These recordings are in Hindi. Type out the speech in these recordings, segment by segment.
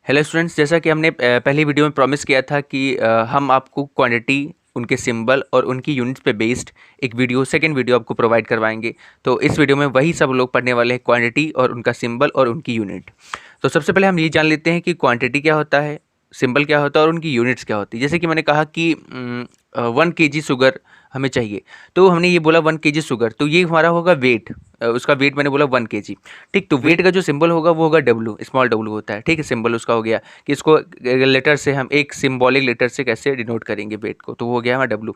हेलो स्टूडेंट्स, जैसा कि हमने पहली वीडियो में प्रॉमिस किया था कि हम आपको क्वांटिटी, उनके सिंबल और उनकी यूनिट्स पे बेस्ड एक वीडियो सेकंड वीडियो आपको प्रोवाइड करवाएंगे। तो इस वीडियो में वही सब लोग पढ़ने वाले हैं, क्वांटिटी और उनका सिंबल और उनकी यूनिट। तो सबसे पहले हम ये जान लेते हैं कि क्वांटिटी क्या होता है, सिंबल क्या होता है और उनकी यूनिट्स क्या होती है। जैसे कि मैंने कहा कि 1 kg शुगर हमें चाहिए, तो हमने ये बोला 1 kg शुगर, तो ये हमारा होगा वेट। उसका वेट मैंने बोला 1 kg। ठीक, तो वेट का जो सिंबल होगा वो होगा डब्लू, स्मॉल डब्लू होता है। ठीक है, सिंबल उसका हो गया कि इसको लेटर से हम एक सिंबॉलिक लेटर से कैसे डिनोट करेंगे वेट को, तो वो हो गया हमारा डब्लू।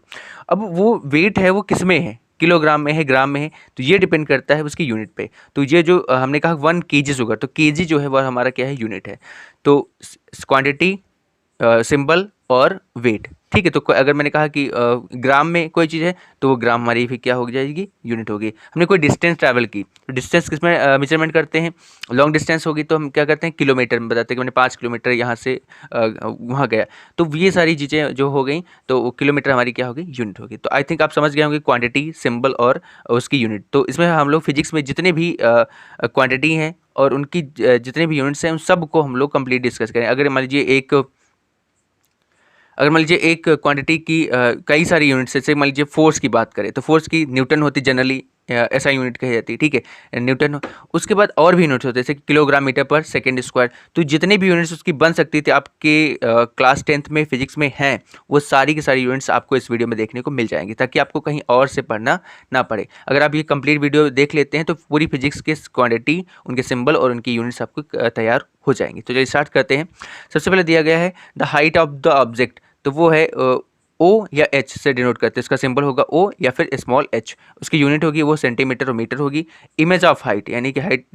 अब वो वेट है वो किस में है, किलोग्राम में है, ग्राम में है, तो ये डिपेंड करता है उसकी यूनिट पे। तो ये जो हमने कहा 1 kg शुगर, तो केजी जो है वह हमारा क्या है, यूनिट है। तो क्वांटिटी, सिंबल और वेट। ठीक है, तो अगर मैंने कहा कि ग्राम में कोई चीज़ है तो वो ग्राम हमारी फिर क्या हो जाएगी, यूनिट होगी। हमने कोई डिस्टेंस ट्रैवल की, तो डिस्टेंस किस में मेजरमेंट करते हैं, लॉन्ग डिस्टेंस होगी तो हम क्या करते हैं, किलोमीटर में बताते हैं कि मैंने 5 किलोमीटर यहाँ से वहाँ गया। तो ये सारी चीज़ें जो हो गई, तो वो किलोमीटर हमारी क्या होगी, यूनिट होगी। तो आई थिंक आप समझ गए होंगे क्वांटिटी, सिंबल और उसकी यूनिट। तो इसमें हम लोग फिजिक्स में जितने भी क्वांटिटी हैं और उनकी जितने भी यूनिट्स हैं उन सब को हम लोग कंप्लीट डिस्कस करें। अगर मान लीजिए एक क्वांटिटी की कई सारी यूनिट्स, जैसे मान लीजिए फोर्स की बात करें तो फोर्स की न्यूटन होती जनरली, ऐसा यूनिट कही जाती है। ठीक है, न्यूटन। उसके बाद और भी यूनिट्स होते हैं जैसे kilogram metre per second square. तो जितनी भी यूनिट्स उसकी बन सकती थी आपके क्लास 10th में फिजिक्स में हैं, वो सारी की सारी यूनिट्स आपको इस वीडियो में देखने को मिल जाएंगी, ताकि आपको कहीं और से पढ़ना ना पड़े। अगर आप ये कंप्लीट वीडियो देख लेते हैं तो पूरी फिजिक्स के क्वांटिटी, उनके सिंबल और उनकी यूनिट्स आपको तैयार हो जाएंगी। तो चलिए स्टार्ट करते हैं। सबसे पहले दिया गया है the height of the object, तो वो है ओ या एच से डिनोट करते हैं। इसका सिंबल होगा ओ या फिर स्मॉल एच। उसकी यूनिट होगी वो सेंटीमीटर और मीटर होगी। इमेज ऑफ हाइट यानी कि हाइट,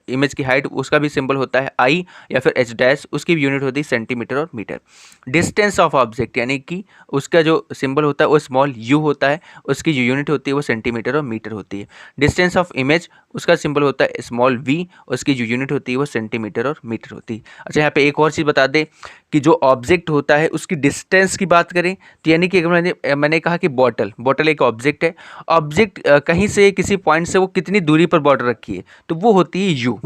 इमेज की हाइट, उसका भी सिंबल होता है आई या फिर एच डैश, उसकी भी यूनिट होती है सेंटीमीटर और मीटर। डिस्टेंस ऑफ ऑब्जेक्ट यानी कि उसका जो सिंबल होता है वो स्मॉल यू होता है, उसकी जो यूनिट होती है वो सेंटीमीटर और मीटर होती है। डिस्टेंस ऑफ इमेज, उसका सिंबल होता है स्मॉल वी, उसकी जो यूनिट होती है वो सेंटीमीटर और मीटर होती है। अच्छा, यहाँ पे एक और चीज़ बता दें कि जो ऑब्जेक्ट होता है उसकी डिस्टेंस की बात करें तो यानी कि अगर मैंने कहा कि बॉटल एक ऑब्जेक्ट है। ऑब्जेक्ट कहीं से किसी पॉइंट से वो कितनी दूरी पर बॉटल रखी है, तो वो होती है यू,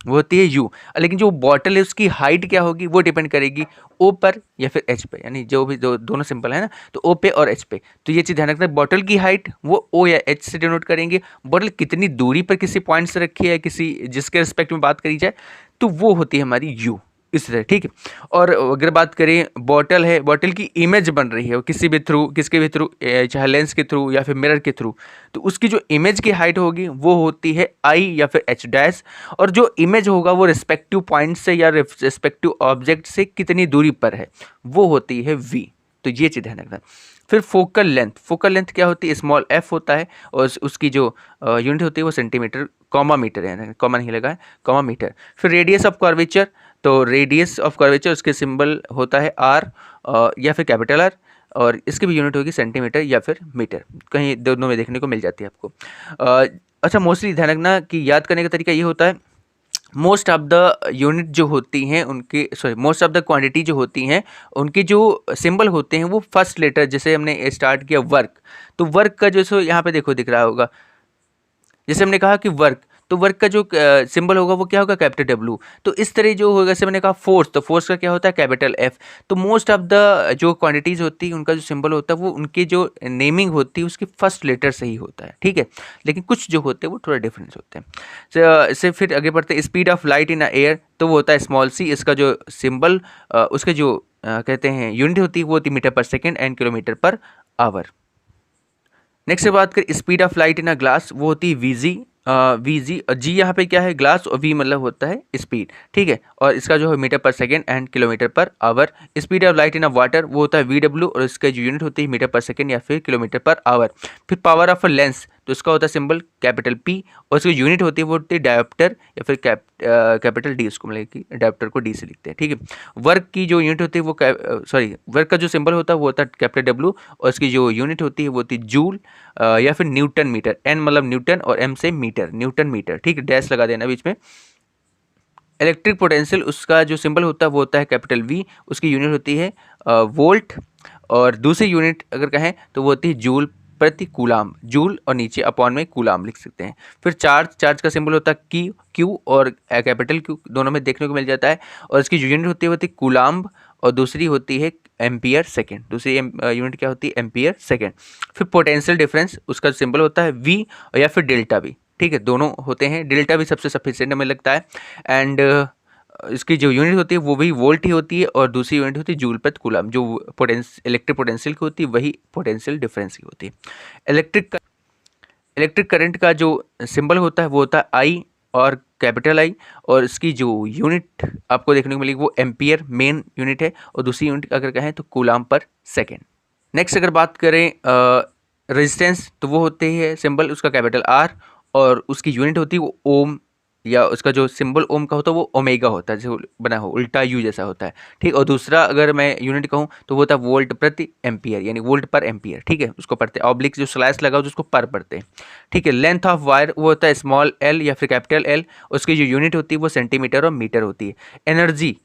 वो होती है यू। लेकिन जो बॉटल है उसकी हाइट क्या होगी वो डिपेंड करेगी ओ पर या फिर एच पे, यानी जो भी दोनों सिंपल है ना, तो ओ पे और एच पे। तो ये चीज़ ध्यान रखना है, बॉटल की हाइट वो ओ या एच से डिनोट करेंगे। बॉटल कितनी दूरी पर किसी पॉइंट से रखी है, किसी जिसके रिस्पेक्ट में बात करी जाए, तो वो होती है हमारी यू, इस तरह। ठीक है, और अगर बात करें बॉटल है, बॉटल की इमेज बन रही है वो किसी भी थ्रू, किसके भी थ्रू, चाहे लेंस के थ्रू या फिर मिरर के थ्रू, तो उसकी जो इमेज की हाइट होगी वो होती है आई या फिर एच डैश। और जो इमेज होगा वो रिस्पेक्टिव पॉइंट से या रिस्पेक्टिव ऑब्जेक्ट से कितनी दूरी पर है, वो होती है वी। तो ये चीज़ ध्यान रखना। फिर फोकल लेंथ क्या होती है, स्मॉल एफ होता है, और उसकी जो यूनिट होती है वो सेंटीमीटर, कॉमा मीटर है, कॉमा नहीं लगा है, कॉमा मीटर। फिर रेडियस ऑफ कर्वेचर, तो रेडियस ऑफ कर्वेचर उसके सिंबल होता है आर या फिर कैपिटल आर, और इसकी भी यूनिट होगी सेंटीमीटर या फिर मीटर, कहीं दोनों में देखने को मिल जाती है आपको। अच्छा, मोस्टली ध्यान रखना कि याद करने का तरीका ये होता है, मोस्ट ऑफ द यूनिट जो होती हैं उनके, sorry, most of the quantity जो होती हैं उनके जो सिंबल होते हैं वो फर्स्ट लेटर, जैसे हमने स्टार्ट किया वर्क, तो वर्क का जो सो यहाँ पे देखो दिख रहा होगा, जैसे हमने कहा कि वर्क, तो वर्क का जो सिंबल होगा वो क्या होगा, कैपिटल डब्ल्यू। तो इस तरह जो होगा, जैसे मैंने कहा फोर्स, तो फोर्स का क्या होता है, कैपिटल एफ। तो मोस्ट ऑफ द जो क्वांटिटीज़ होती है उनका जो सिंबल होता है वो उनकी जो नेमिंग होती है उसकी फर्स्ट लेटर से ही होता है। ठीक है, लेकिन कुछ जो होते हैं वो थोड़ा डिफरेंस होते हैं। इससे फिर आगे बढ़ते हैं, speed of light in air, तो वो होता है स्मॉल सी। इसका जो सिंबल, उसके जो कहते हैं यूनिट होती है वो होती है metre per second and kilometre per hour. Next से बात करें speed of light in a glass, वो होती है वीजी। वीजी और जी यहाँ पे क्या है, ग्लास, और वी मतलब होता है स्पीड। ठीक है, और इसका जो है metre per second and kilometre per hour. Speed of light in a water, वो होता है वी डब्ल्यू, और इसका जो यूनिट होती है मीटर पर सेकेंड या फिर किलोमीटर पर आवर। फिर पावर ऑफ अ लेंस, तो इसका होता है सिंबल कैपिटल पी, और इसकी यूनिट होती है वो होती है डायोप्टर या फिर कैपिटल डी, उसको मतलब कि डायोप्टर को डी से लिखते हैं। ठीक है, वर्क की जो यूनिट होती है वो वर्क का जो सिंबल होता है वो होता है कैपिटल डब्ल्यू, और इसकी जो यूनिट होती है वो होती है जूल या फिर न्यूटन मीटर। एन मतलब न्यूटन और एम से मीटर, न्यूटन मीटर। ठीक है, डैश लगा देना बीच में। इलेक्ट्रिक पोटेंशियल, उसका जो सिंबल होता है वो होता है कैपिटल वी, उसकी यूनिट होती है वोल्ट, और दूसरी यूनिट अगर कहें तो वो होती है जूल प्रति कूलाम, जूल और नीचे अपॉन में कूलाम लिख सकते हैं। फिर चार्ज का सिंबल होता है क्यू और कैपिटल क्यू दोनों में देखने को मिल जाता है, और इसकी जो यूनिट होती है कूलाम्ब और दूसरी होती है एम्पियर सेकेंड। दूसरी यूनिट क्या होती है? Ampere second. फिर पोटेंशियल डिफरेंस, उसका सिंबल होता है वी या फिर डेल्टा वी, ठीक है, दोनों होते हैं। डेल्टा वी सबसे सफिशिएंट हमें लगता है। एंड इसकी जो यूनिट होती है वो भी वोल्ट ही होती है, और दूसरी यूनिट होती है जूल प्रति कूलम। जो इलेक्ट्रिक पोटेंशियल की होती है वही पोटेंशियल डिफरेंस की होती है। इलेक्ट्रिक करंट का जो सिंबल होता है वो होता है आई और कैपिटल आई, और इसकी जो यूनिट आपको देखने को मिलेगी वो एम्पियर मेन यूनिट है, और दूसरी यूनिट अगर कहें तो कूलाम पर सेकेंड। नेक्स्ट अगर बात करें रेजिस्टेंस, तो वो होते हैं सिंबल उसका कैपिटल आर, और उसकी यूनिट होती है वो ओम, या उसका जो सिंबल ओम का होता है वो ओमेगा होता है, जो बना हो उल्टा यू जैसा होता है, ठीक। और दूसरा अगर मैं यूनिट कहूँ तो वो होता है वोल्ट प्रति एम्पियर, यानी वोल्ट पर एम्पियर, ठीक है, उसको पढ़ते हैं। ऑब्लिक जो स्लैश लगा हो उसको पर पढ़ते हैं, ठीक है। लेंथ ऑफ वायर वो होता है स्मॉल एल या फिर कैपिटल एल, उसकी जो यूनिट होती है वो सेंटीमीटर और मीटर होती है। एनर्जी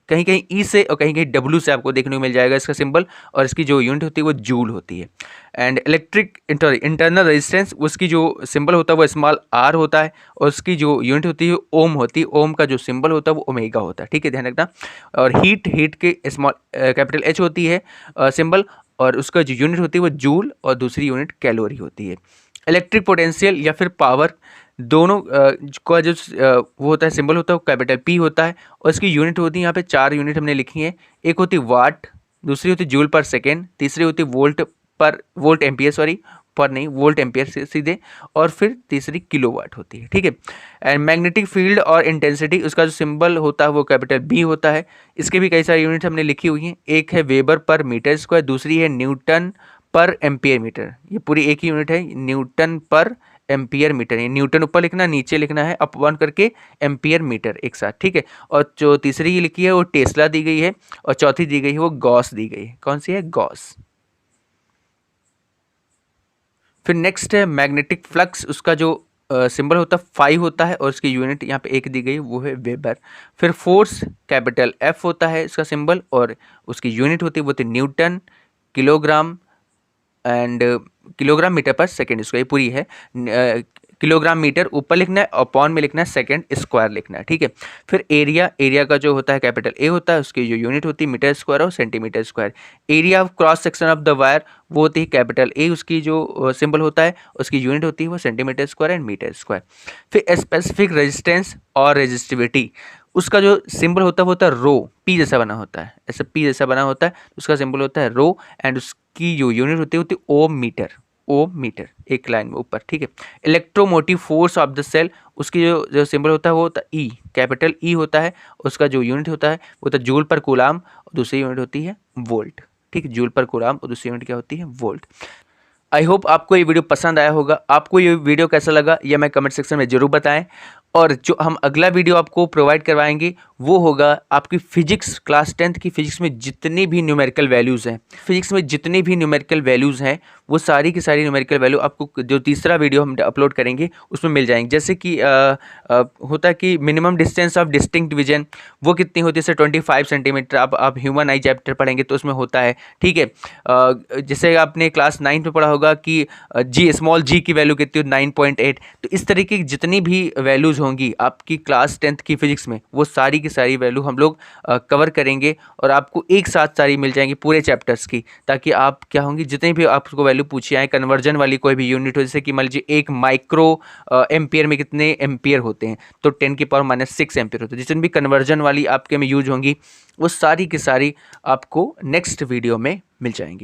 कहीं कहीं ई से और कहीं कहीं डब्ल्यू से आपको देखने को मिल जाएगा इसका सिंबल, और इसकी जो यूनिट होती है वो जूल होती है। एंड इंटरनल रेजिस्टेंस, उसकी जो सिंबल होता है वो स्मॉल आर होता है, और उसकी जो यूनिट होती है ओम होती है। ओम का जो सिंबल होता है वो ओमेगा होता है, ठीक है, ध्यान रखना। और हीट के स्मॉल कैपिटल एच होती है सिंबल, और उसका जो यूनिट होती है वो जूल, और दूसरी यूनिट कैलोरी होती है। इलेक्ट्रिक पोटेंशियल या फिर पावर, दोनों का जो वो होता है सिंबल होता है वो कैपिटल पी होता है, और इसकी यूनिट होती है यहाँ पे 4 यूनिट हमने लिखी है। एक होती है वाट, दूसरी होती है जूल पर सेकेंड, तीसरी होती है वोल्ट एम्पियर, सॉरी पर नहीं, वोल्ट एम्पियर से सीधे, और फिर तीसरी किलोवाट होती है, ठीक है। एंड मैग्नेटिक फील्ड और इंटेंसिटी, उसका जो सिंबल होता है वो कैपिटल बी होता है। इसके भी कई सारी यूनिट हमने लिखी हुई हैं। एक है वेबर पर मीटर स्क्वायर, दूसरी है न्यूटन पर एम्पियर मीटर, ये पूरी एक ही यूनिट है, न्यूटन पर एम्पियर मीटर। ये न्यूटन ऊपर लिखना, नीचे लिखना है अप वन करके एम्पियर मीटर एक साथ, ठीक है। और जो तीसरी ये लिखी है वो टेस्ला दी गई है, और चौथी दी गई है वो गॉस दी गई है। कौन सी है? गॉस। फिर नेक्स्ट है मैग्नेटिक फ्लक्स, उसका जो सिंबल होता है 5 होता है, और उसकी यूनिट यहाँ पे एक दी गई वो है वेबर। फिर फोर्स कैपिटल एफ होता है इसका सिंबल, और उसकी यूनिट होती है वो newton, kilogram and kilogram metre per second, इसको ये पूरी है। किलोग्राम मीटर ऊपर लिखना है, अपॉन में लिखना है सेकेंड स्क्वायर लिखना है, ठीक है। फिर एरिया का जो होता है कैपिटल ए होता है, उसकी जो यूनिट होती है मीटर स्क्वायर और centimetre square. Area of cross section of the wire वो होती है कैपिटल ए, उसकी जो सिंबल होता है उसकी यूनिट होती है वो centimetre square and metre square. फिर स्पेसिफिक रेजिस्टेंस और रेजिस्टिविटी, उसका जो सिंबल होता है वो होता है रो, पी जैसा बना होता है, ऐसा पी जैसा बना होता है, उसका सिंबल होता है रो, एंड उसकी जो यूनिट होती है ओम मीटर एक लाइन में ऊपर, ठीक है। Electromotive force of the cell, उसकी जो सिंबल होता है वो होता है ई, कैपिटल ई होता है, उसका जो यूनिट होता है वो होता है जूल पर कूलाम, और दूसरी यूनिट होती है वोल्ट, ठीक है, जूल पर कूलाम और दूसरी यूनिट क्या होती है? वोल्ट। आई होप आपको ये वीडियो पसंद आया होगा। आपको ये वीडियो कैसा लगा ये मैं कमेंट सेक्शन में ज़रूर बताएं, और जो हम अगला वीडियो आपको प्रोवाइड करवाएंगे वो होगा आपकी फिजिक्स, क्लास 10th की फिजिक्स में जितनी भी न्यूमेरिकल वैल्यूज़ हैं, वो सारी की सारी न्यूमेरिकल वैल्यू आपको जो तीसरा वीडियो हम अपलोड करेंगे उसमें मिल जाएंगे। जैसे कि होता है कि minimum distance of distinct division वो कितनी होती है, जैसे 25 सेंटीमीटर। आप ह्यूमन आई चैप्टर पढ़ेंगे तो उसमें होता है, ठीक है। जैसे आपने क्लास 9 में पढ़ा होगा कि स्मॉल जी की वैल्यू कितनी हो, 9.8। तो इस तरीके की जितनी भी वैल्यूज़ होंगी आपकी क्लास 10th की फिजिक्स में, वो सारी की सारी वैल्यू हम लोग कवर करेंगे, और आपको एक साथ सारी मिल जाएंगी पूरे चैप्टर्स की, ताकि आप क्या होंगी, जितनी भी आपको वैल्यू पूछी आए, कन्वर्जन वाली कोई भी यूनिट हो, जैसे कि मान लीजिए 1 माइक्रो एम्पियर में कितने एम्पियर होते हैं, तो 10⁻⁻6 एम्पियर होते हैं। जितनी भी कन्वर्जन वाली आपके में यूज होंगी वो सारी की सारी आपको नेक्स्ट वीडियो में मिल जाएंगी।